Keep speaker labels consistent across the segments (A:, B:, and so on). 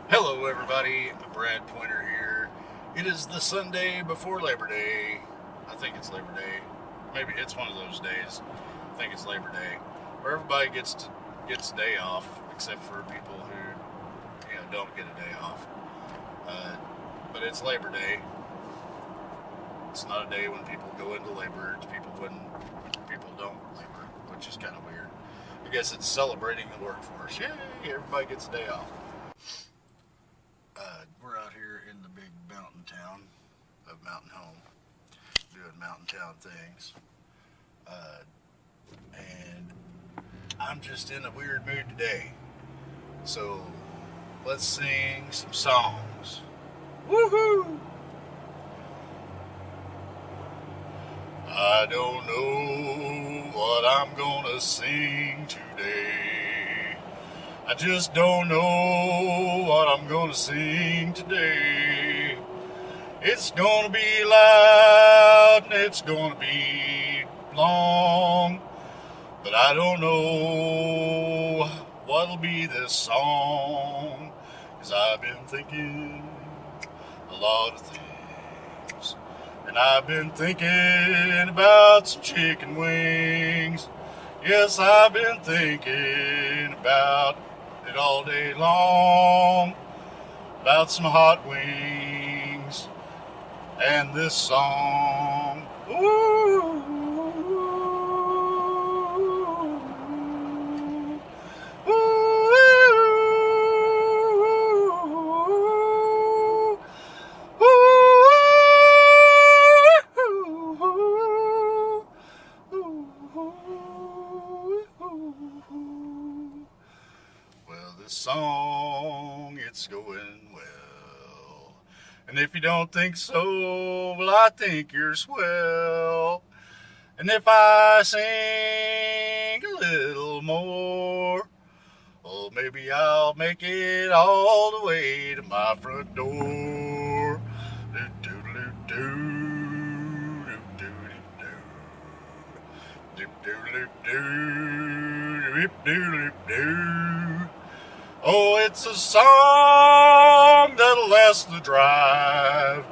A: Hello, everybody. Brad Pointer here. It is the Sunday before Labor Day. I think it's Labor Day. Maybe it's one of those days. I think it's Labor Day, where everybody gets a day off, except for people who don't get a day off. But it's Labor Day. It's not a day when people go into labor. It's when people don't labor, which is kind of weird. I guess it's celebrating the workforce. Yay! Everybody gets a day off. We're out here in the big mountain town of Mountain Home, doing mountain town things. And I'm just in a weird mood today. So let's sing some songs. Woohoo! I don't know what I'm gonna sing today. I just don't know what I'm gonna sing today. It's gonna be loud and it's gonna be long, but I don't know what'll be this song, 'cause I've been thinking a lot of things, and I've been thinking about some chicken wings. Yes, I've been thinking about it all day long, about some hot wings and this song. Ooh, ooh, well, this song, it's going well. And if you don't think so, well, I think you're swell. And if I sing a little more, well, maybe I'll make it all the way to my front door. Oh, it's a song that'll last the drive,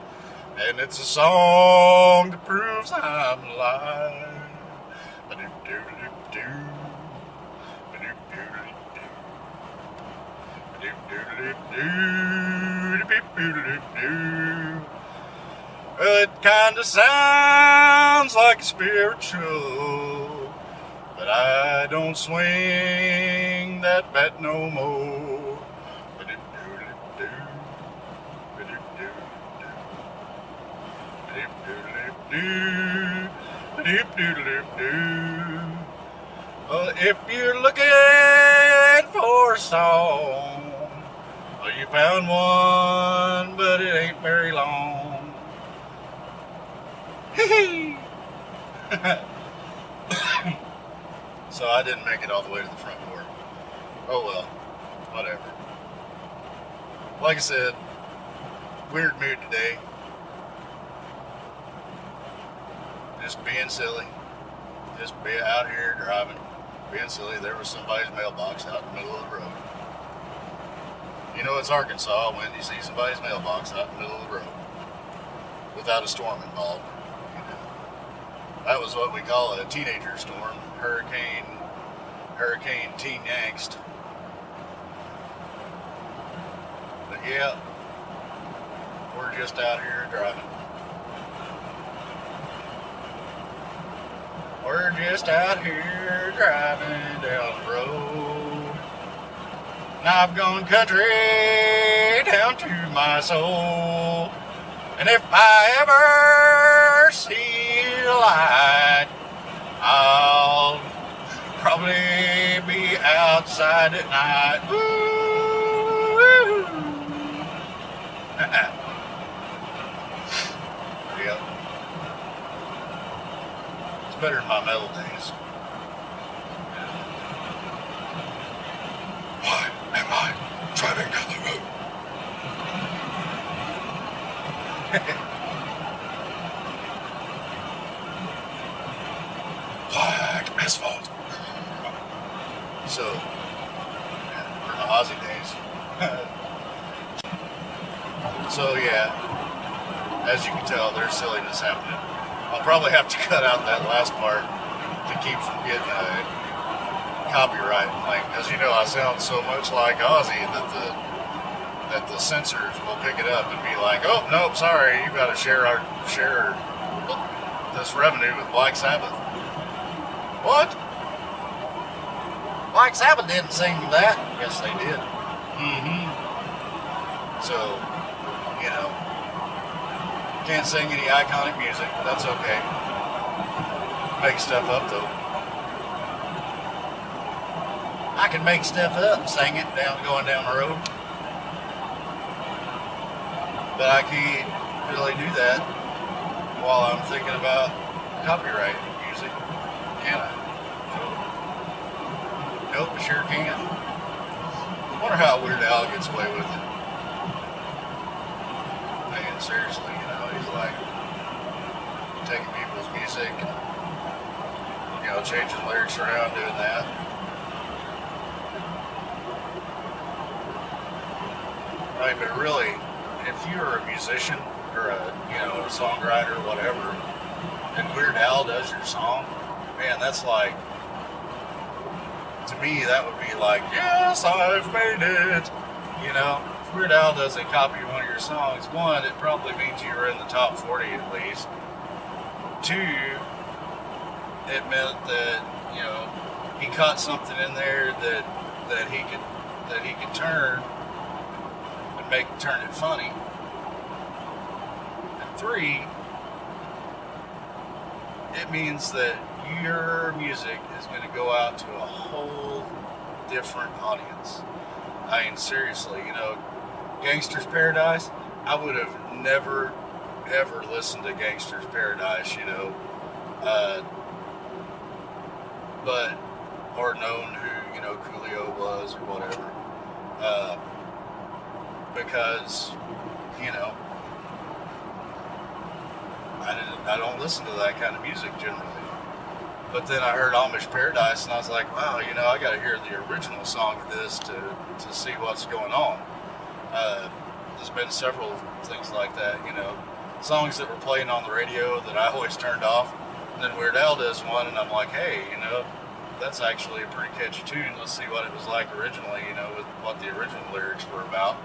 A: and it's a song that proves I'm alive. It kinda sounds like a spiritual, but I don't swing that bat no more. If you're looking for a song, well, you found one, but it ain't very long. So I didn't make it all the way to the front door. Oh well, whatever. Like I said, weird mood today. Just being silly. Just be out here driving, being silly. There was somebody's mailbox out in the middle of the road. You know it's Arkansas when you see somebody's mailbox out in the middle of the road without a storm involved. That was what we call a teenager storm. Hurricane Teen Angst. But yeah, we're just out here driving. We're just out here driving down the road. And I've gone country down to my soul. And if I ever see a light, I'll probably be outside at night. Woo! Yep. It's better than my metal days. Why am I driving down the road? Black asphalt. So, for the Aussie days. So yeah, as you can tell, there's silliness happening. I'll probably have to cut out that last part to keep from getting a copyright claim, because you know I sound so much like Ozzy that the censors will pick it up and be like, oh nope, sorry, you got to share this revenue with Black Sabbath. What? Black Sabbath didn't sing that. Yes, they did. So, you know, can't sing any iconic music. That's okay. Make stuff up though. I can make stuff up and sing it going down the road. But I can't really do that while I'm thinking about copyright music. Can I? Nope, I sure can. I wonder how Weird Al gets away with it. Man, seriously, you know, he's like taking people's music and, you know, changing lyrics around, doing that. Right, but really, if you're a musician or a songwriter or whatever, and Weird Al does your song, man, that's like, to me, that would be like, yes, I've made it. You know, if Weird Al does a copy of one of your songs, one, it probably means you were in the top 40 at least. Two, it meant that, you know, he caught something in there that he could turn and turn it funny. And three, it means that your music is going to go out to a whole different audience. I mean, seriously, you know, Gangster's Paradise, I would have never, ever listened to Gangster's Paradise, you know, or known who, you know, Coolio was or whatever, because, you know, I don't listen to that kind of music generally. But then I heard Amish Paradise and I was like, wow, you know, I got to hear the original song of this to see what's going on. There's been several things like that, you know, songs that were playing on the radio that I always turned off. And then Weird Al does one and I'm like, hey, you know, that's actually a pretty catchy tune. Let's see what it was like originally, you know, with what the original lyrics were about.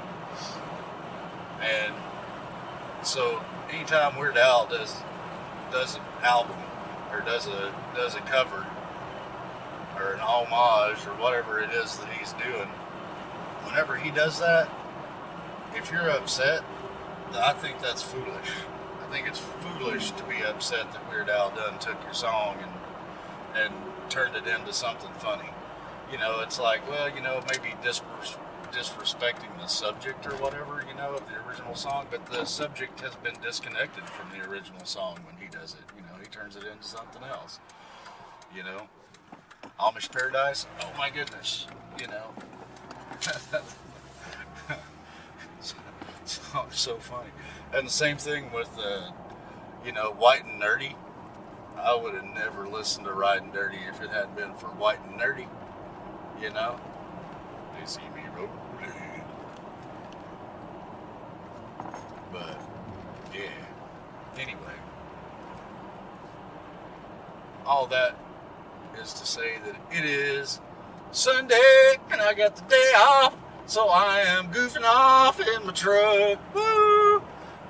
A: And so anytime Weird Al does an album or does a cover or an homage or whatever it is that he's doing, whenever he does that, if you're upset, I think that's foolish. I think it's foolish to be upset that Weird Al done took your song and turned it into something funny. You know, it's like, well, you know, maybe disrespecting the subject or whatever, you know, of the original song, but the subject has been disconnected from the original song when he does it. You know, he turns it into something else. You know, Amish Paradise, oh my goodness, you know. So funny. And the same thing with, you know, White and Nerdy. I would have never listened to Riding Dirty if it hadn't been for White and Nerdy, you know. They see me rolling. But, yeah. Anyway. All that is to say that it is Sunday and I got the day off. So I am goofing off in my truck. Woo!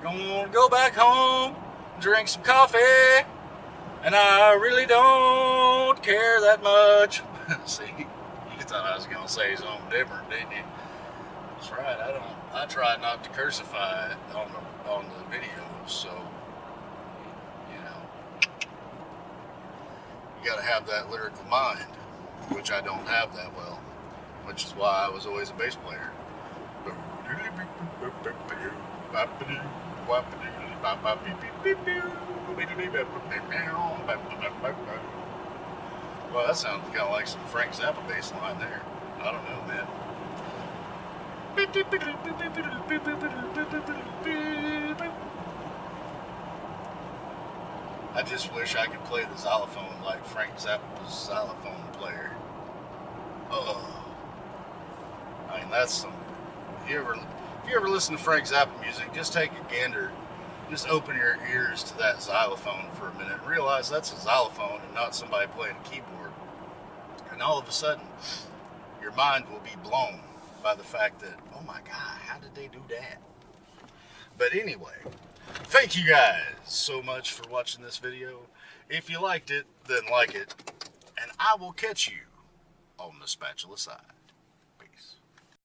A: Gonna go back home, drink some coffee. And I really don't care that much. See, you thought I was gonna say something different, didn't you? That's right. I try not to cursify on the videos, so you know, you gotta have that lyrical mind, which I don't have that well, which is why I was always a bass player. Well, that sounds kind of like some Frank Zappa bass line there. I don't know, man. I just wish I could play the xylophone like Frank Zappa's xylophone player. Oh, I mean, that's some. If you ever listen to Frank Zappa music, just take a gander, just open your ears to that xylophone for a minute and realize that's a xylophone and not somebody playing a keyboard. And all of a sudden, your mind will be blown by the fact that, oh my God, how did they do that? But anyway, thank you guys so much for watching this video. If you liked it, then like it, and I will catch you on the spatula side.